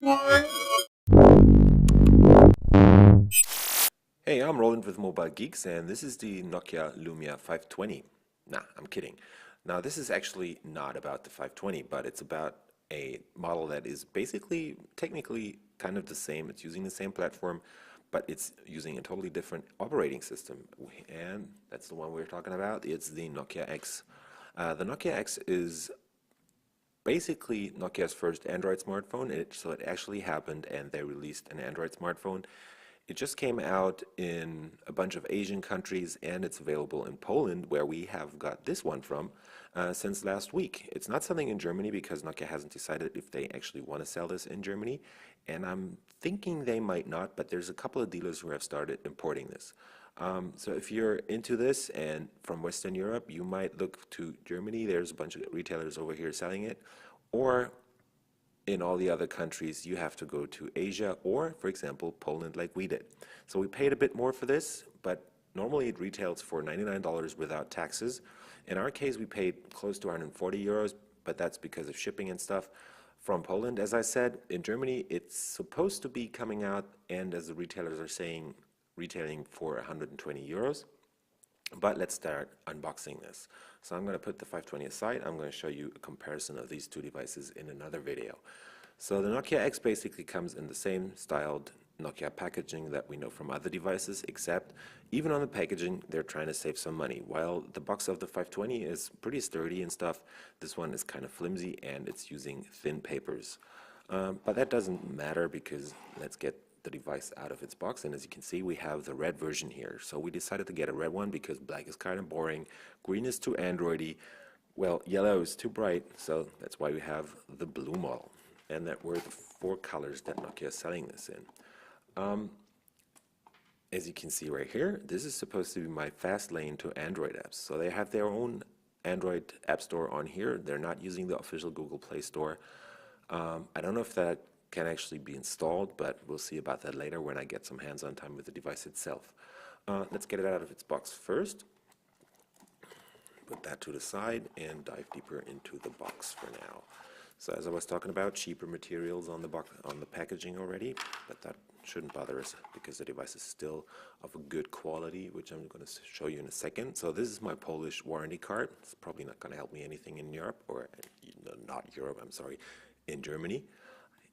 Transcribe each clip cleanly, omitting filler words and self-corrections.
Hey, I'm Roland with Mobile Geeks, and this is the Nokia Lumia 520. Nah, I'm kidding. Now, this is actually not about the 520, but it's about a model that is basically, technically, kind of the same. It's using the same platform, but it's using a totally different operating system. And that's the one we're talking about. It's the Nokia X. The Nokia X is basically Nokia's first Android smartphone. So it actually happened, and they released an Android smartphone. It just came out in a bunch of Asian countries, and it's available in Poland, where we have got this one from since last week. It's not selling in Germany because Nokia hasn't decided if they actually want to sell this in Germany, and I'm thinking they might not, but there's a couple of dealers who have started importing this. So if you're into this and from Western Europe, you might look to Germany. There's a bunch of retailers over here selling it. Or in all the other countries, you have to go to Asia or, for example, Poland like we did. So we paid a bit more for this, but normally it retails for $99 without taxes. In our case, we paid close to 140 euros, but that's because of shipping and stuff from Poland. As I said, in Germany, it's supposed to be coming out, and as the retailers are saying, retailing for 120 euros. But let's start unboxing this. So I'm going to put the 520 aside. I'm going to show you a comparison of these two devices in another video. So the Nokia X basically comes in the same styled Nokia packaging that we know from other devices, except even on the packaging, they're trying to save some money. While the box of the 520 is pretty sturdy and stuff, this one is kind of flimsy and it's using thin papers. But that doesn't matter because let's get the device out of its box, and as you can see, we have the red version here. So we decided to get a red one because black is kind of boring, green is too Androidy, well, yellow is too bright, so that's why we have the blue model. And that were the four colors that Nokia is selling this in. As you can see right here, this is supposed to be my fast lane to Android apps. So they have their own Android app store on here. They're not using the official Google Play Store. I don't know if that can actually be installed, but we'll see about that later when I get some hands-on time with the device itself. Let's get it out of its box first. Put that to the side and dive deeper into the box for now. So as I was talking about, cheaper materials on the box, on the packaging already, but that shouldn't bother us because the device is still of a good quality, which I'm going to show you in a second. So this is my Polish warranty card. It's probably not going to help me anything in Europe, or not Europe, I'm sorry, in Germany.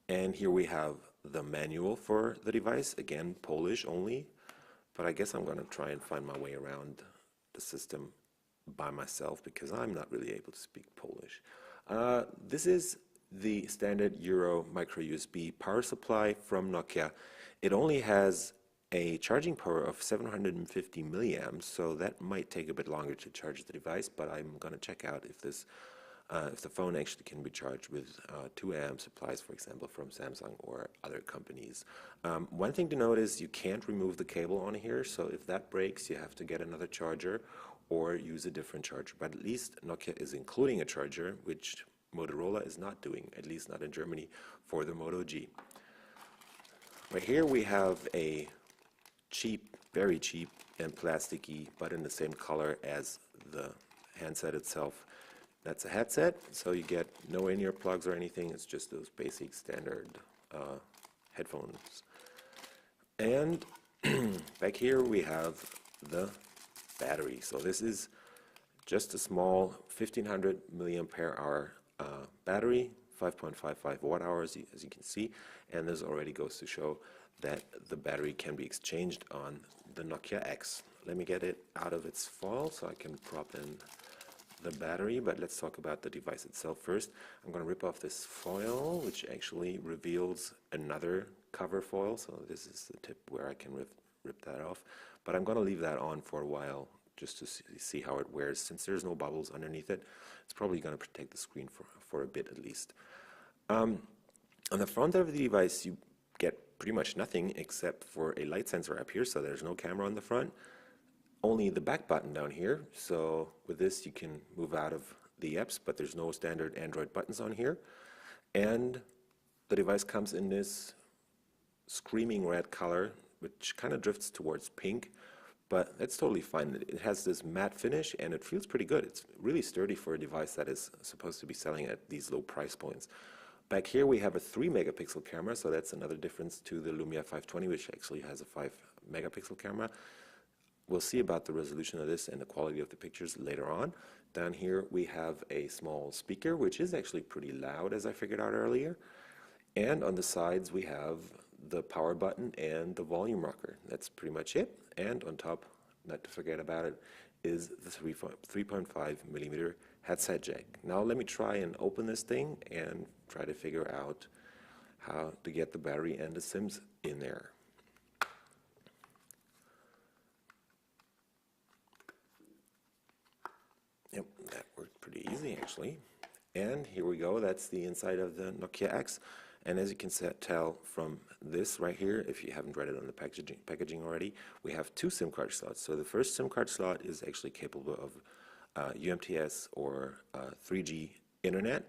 And here we have the manual for the device, again, Polish only, but I guess I'm going to try and find my way around the system by myself because I'm not really able to speak Polish. This is the standard Euro micro USB power supply from Nokia. It only has a charging power of 750 milliamps, so that might take a bit longer to charge the device, but I'm going to check out if the phone actually can be charged with 2 amp supplies, for example, from Samsung or other companies. One thing to note is you can't remove the cable on here, so if that breaks, you have to get another charger or use a different charger. But at least Nokia is including a charger, which Motorola is not doing, at least not in Germany, for the Moto G. Right here we have a cheap, very cheap and plasticky, but in the same color as the handset itself. That's a headset, so you get no in-ear plugs or anything. It's just those basic standard headphones. And back here we have the battery. So this is just a small 1500 milliampere hour battery, 5.55 watt hours, as you can see. And this already goes to show that the battery can be exchanged on the Nokia X. Let me get it out of its foil so I can prop in the battery, but let's talk about the device itself first. I'm going to rip off this foil, which actually reveals another cover foil. So this is the tip where I can rip that off. But I'm going to leave that on for a while just to see how it wears. Since there's no bubbles underneath it, it's probably going to protect the screen for a bit at least. On the front of the device, you get pretty much nothing except for a light sensor up here, so there's no camera on the front. Only the back button down here, so with this you can move out of the apps, but there's no standard Android buttons on here. And the device comes in this screaming red color, which kind of drifts towards pink, but that's totally fine. It has this matte finish and it feels pretty good. It's really sturdy for a device that is supposed to be selling at these low price points. Back here we have a 3 megapixel camera, so that's another difference to the Lumia 520, which actually has a 5 megapixel camera. We'll see about the resolution of this and the quality of the pictures later on. Down here we have a small speaker, which is actually pretty loud, as I figured out earlier. And on the sides we have the power button and the volume rocker. That's pretty much it. And on top, not to forget about it, is the 3.5 millimeter headset jack. Now let me try and open this thing and try to figure out how to get the battery and the SIMs in there. Yep, that worked pretty easy actually. And here we go, that's the inside of the Nokia X. And as you can tell from this right here, if you haven't read it on the packaging already, we have 2 SIM card slots. So the first SIM card slot is actually capable of UMTS or 3G internet,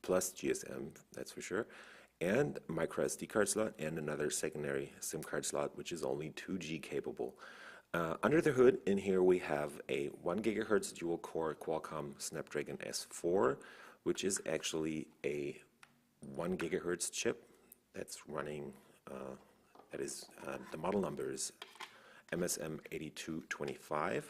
plus GSM, that's for sure, and micro SD card slot, and another secondary SIM card slot, which is only 2G capable. Under the hood, in here we have a 1 gigahertz dual-core Qualcomm Snapdragon S4, which is actually a 1 gigahertz chip that's running, the model number is MSM8225,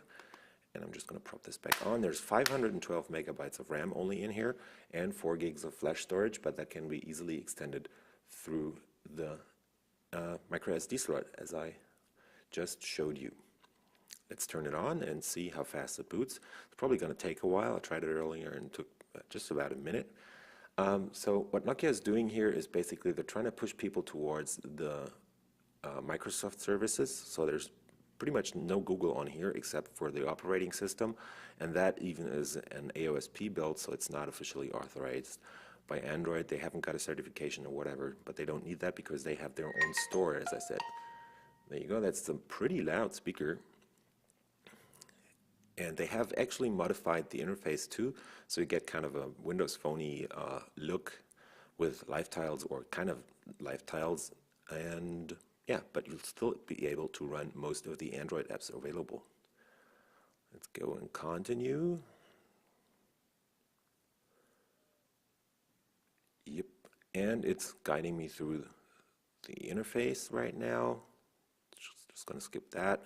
and I'm just going to prop this back on. There's 512 megabytes of RAM only in here and 4 gigs of flash storage, but that can be easily extended through the micro SD slot, as I just showed you. Let's turn it on and see how fast it boots. It's probably going to take a while. I tried it earlier and it took just about a minute. So what Nokia is doing here is basically they're trying to push people towards the Microsoft services. So there's pretty much no Google on here except for the operating system, and that even is an AOSP build, so it's not officially authorized by Android. They haven't got a certification or whatever, but they don't need that because they have their own store, as I said. There you go, that's a pretty loud speaker. And they have actually modified the interface too, so you get kind of a Windows Phone-y look with live tiles, or kind of live tiles, and yeah, but you'll still be able to run most of the Android apps available. Let's go and continue. Yep, and it's guiding me through the interface right now. Just going to skip that.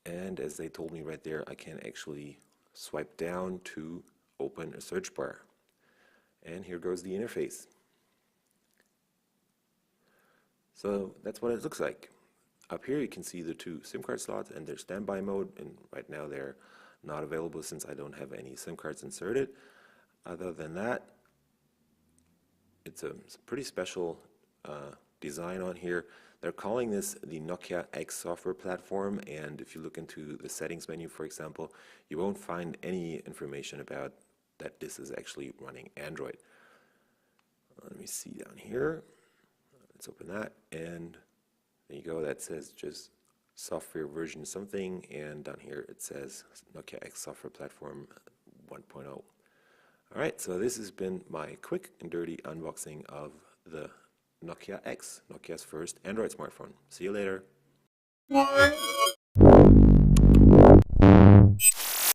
And as they told me right there, I can actually swipe down to open a search bar. And here goes the interface. So that's what it looks like. Up here you can see the 2 SIM card slots and their standby mode, and right now they're not available since I don't have any SIM cards inserted. Other than that, it's a pretty special design on here. They're calling this the Nokia X software platform, and if you look into the settings menu, for example, you won't find any information about that this is actually running Android. Let me see down here. Let's open that, and there you go. That says just software version something, and down here it says Nokia X software platform 1.0. All right, so this has been my quick and dirty unboxing of the Nokia X, Nokia's first Android smartphone. See you later.